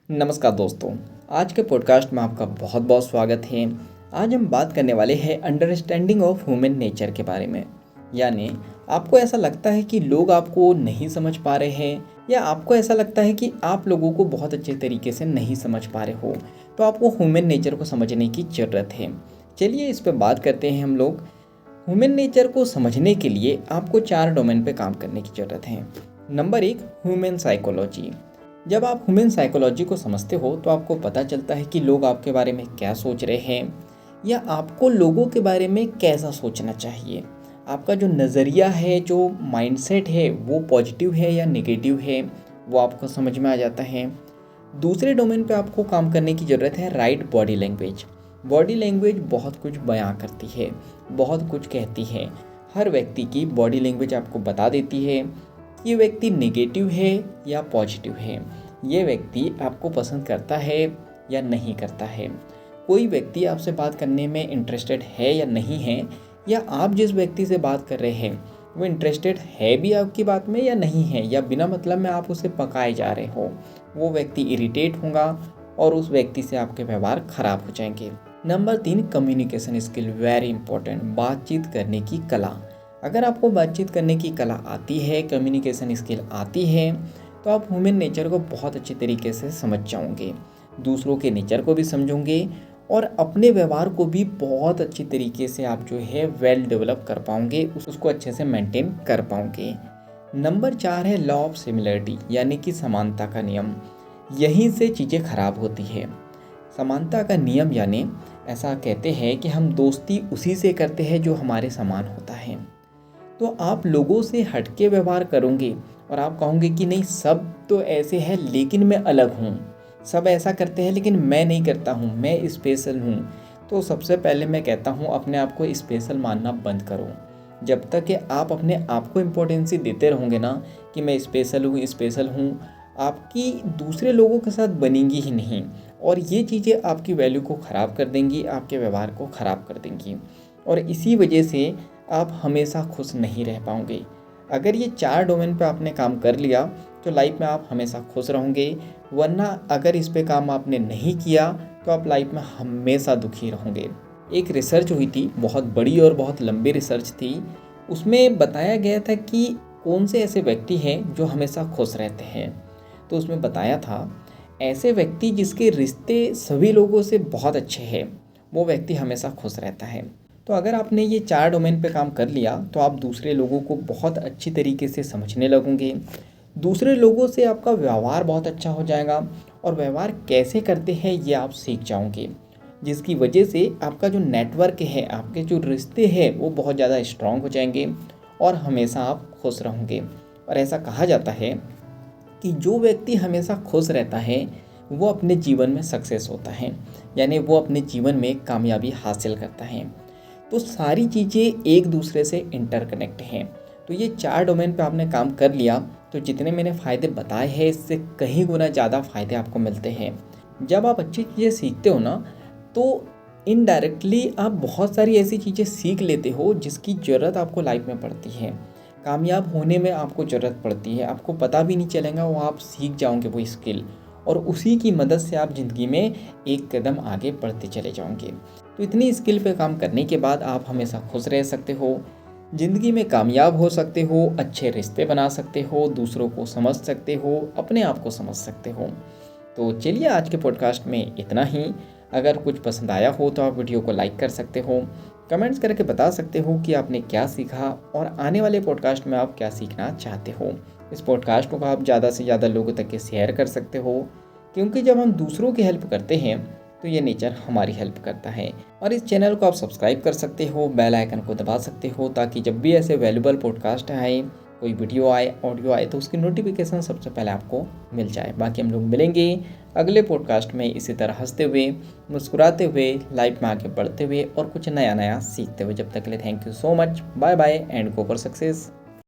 नमस्कार दोस्तों, आज के पॉडकास्ट में आपका बहुत बहुत स्वागत है। आज हम बात करने वाले हैं अंडरस्टैंडिंग ऑफ ह्यूमन नेचर के बारे में। यानी आपको ऐसा लगता है कि लोग आपको नहीं समझ पा रहे हैं, या आपको ऐसा लगता है कि आप लोगों को बहुत अच्छे तरीके से नहीं समझ पा रहे हो, तो आपको ह्यूमन नेचर को समझने की ज़रूरत है। चलिए इस पर बात करते हैं हम लोग। ह्यूमन नेचर को समझने के लिए आपको 4 डोमेन पे काम करने की ज़रूरत है। Number 1, human psychology. जब आप ह्यूमन साइकोलॉजी को समझते हो तो आपको पता चलता है कि लोग आपके बारे में क्या सोच रहे हैं, या आपको लोगों के बारे में कैसा सोचना चाहिए। आपका जो नज़रिया है, जो माइंडसेट है, वो पॉजिटिव है या नेगेटिव है, वो आपको समझ में आ जाता है। दूसरे डोमेन पे आपको काम करने की ज़रूरत है right body language. Body language बहुत कुछ बयां करती है, बहुत कुछ कहती है। हर व्यक्ति की बॉडी लैंग्वेज आपको बता देती है ये व्यक्ति नेगेटिव है या पॉजिटिव है, ये व्यक्ति आपको पसंद करता है या नहीं करता है, कोई व्यक्ति आपसे बात करने में इंटरेस्टेड है या नहीं है, या आप जिस व्यक्ति से बात कर रहे हैं वो इंटरेस्टेड है भी आपकी बात में या नहीं है, या बिना मतलब में आप उसे पकाए जा रहे हो। वो व्यक्ति इरिटेट होगा और उस व्यक्ति से आपके व्यवहार खराब हो जाएंगे। Number 3, communication skill, very important, बातचीत करने की कला। अगर आपको बातचीत करने की कला आती है, कम्युनिकेशन स्किल आती है, तो आप ह्यूमन नेचर को बहुत अच्छे तरीके से समझ जाओगे, दूसरों के नेचर को भी समझोगे और अपने व्यवहार को भी बहुत अच्छी तरीके से आप जो है वेल डेवलप कर पाओगे, उसको अच्छे से मेंटेन कर पाओगे। नंबर 4 है लॉ ऑफ सिमिलरिटी, यानी कि समानता का नियम। यहीं से चीज़ें खराब होती है। समानता का नियम यानी ऐसा कहते हैं कि हम दोस्ती उसी से करते हैं जो हमारे समान होता है। तो आप लोगों से हटके व्यवहार करोगे और आप कहोगे कि नहीं, सब तो ऐसे हैं लेकिन मैं अलग हूँ, सब ऐसा करते हैं लेकिन मैं नहीं करता हूँ, मैं स्पेशल हूँ। तो सबसे पहले मैं कहता हूँ अपने आप को स्पेशल मानना बंद करो। जब तक कि आप अपने आप को इम्पोर्टेंसी देते रहोगे ना कि मैं स्पेशल हूँ, आपकी दूसरे लोगों के साथ बनेंगी ही नहीं, और ये चीज़ें आपकी वैल्यू को ख़राब कर देंगी, आपके व्यवहार को ख़राब कर देंगी, और इसी वजह से आप हमेशा खुश नहीं रह पाओगे। अगर ये 4 डोमेन पे आपने काम कर लिया तो लाइफ में आप हमेशा खुश रहोगे, वरना अगर इस पे काम आपने नहीं किया तो आप लाइफ में हमेशा दुखी रहोगे। एक रिसर्च हुई थी, बहुत बड़ी और बहुत लंबी रिसर्च थी। उसमें बताया गया था कि कौन से ऐसे व्यक्ति हैं जो हमेशा खुश रहते हैं। तो उसमें बताया था ऐसे व्यक्ति जिसके रिश्ते सभी लोगों से बहुत अच्छे हैं, वो व्यक्ति हमेशा खुश रहता है। तो अगर आपने ये 4 डोमेन पे काम कर लिया तो आप दूसरे लोगों को बहुत अच्छी तरीके से समझने लगोगे, दूसरे लोगों से आपका व्यवहार बहुत अच्छा हो जाएगा, और व्यवहार कैसे करते हैं ये आप सीख जाओगे, जिसकी वजह से आपका जो नेटवर्क है, आपके जो रिश्ते हैं, वो बहुत ज़्यादा स्ट्रांग हो जाएंगे और हमेशा आप खुश रहोगे। और ऐसा कहा जाता है कि जो व्यक्ति हमेशा खुश रहता है वो अपने जीवन में सक्सेस होता है, यानी वो अपने जीवन में कामयाबी हासिल करता है। तो सारी चीज़ें एक दूसरे से इंटरकनेक्ट हैं। तो ये 4 डोमेन पे आपने काम कर लिया तो जितने मैंने फ़ायदे बताए हैं इससे कहीं गुना ज़्यादा फ़ायदे आपको मिलते हैं। जब आप अच्छी चीज़ें सीखते हो ना, तो इनडायरेक्टली आप बहुत सारी ऐसी चीज़ें सीख लेते हो जिसकी ज़रूरत आपको लाइफ में पड़ती है, कामयाब होने में आपको ज़रूरत पड़ती है, आपको पता भी नहीं चलेगा, वो आप सीख जाओगे वो स्किल, और उसी की मदद से आप ज़िंदगी में एक कदम आगे बढ़ते चले जाओगे। तो इतनी स्किल पे काम करने के बाद आप हमेशा खुश रह सकते हो, ज़िंदगी में कामयाब हो सकते हो, अच्छे रिश्ते बना सकते हो, दूसरों को समझ सकते हो, अपने आप को समझ सकते हो। तो चलिए आज के पॉडकास्ट में इतना ही। अगर कुछ पसंद आया हो तो आप वीडियो को लाइक कर सकते हो, कमेंट्स करके बता सकते हो कि आपने क्या सीखा और आने वाले पॉडकास्ट में आप क्या सीखना चाहते हो। इस पॉडकास्ट को आप ज़्यादा से ज़्यादा लोगों तक के शेयर कर सकते हो, क्योंकि जब हम दूसरों की हेल्प करते हैं तो ये नेचर हमारी हेल्प करता है। और इस चैनल को आप सब्सक्राइब कर सकते हो, बेल आइकन को दबा सकते हो, ताकि जब भी ऐसे वैल्यूबल पॉडकास्ट आए, कोई वीडियो आए, ऑडियो आए, तो उसकी नोटिफिकेशन सबसे पहले आपको मिल जाए। बाकी हम लोग मिलेंगे अगले पॉडकास्ट में इसी तरह हंसते हुए, मुस्कुराते हुए, लाइफ में आगे बढ़ते हुए और कुछ नया नया सीखते हुए। जब तक के लिए thank you so much, bye bye and go for success.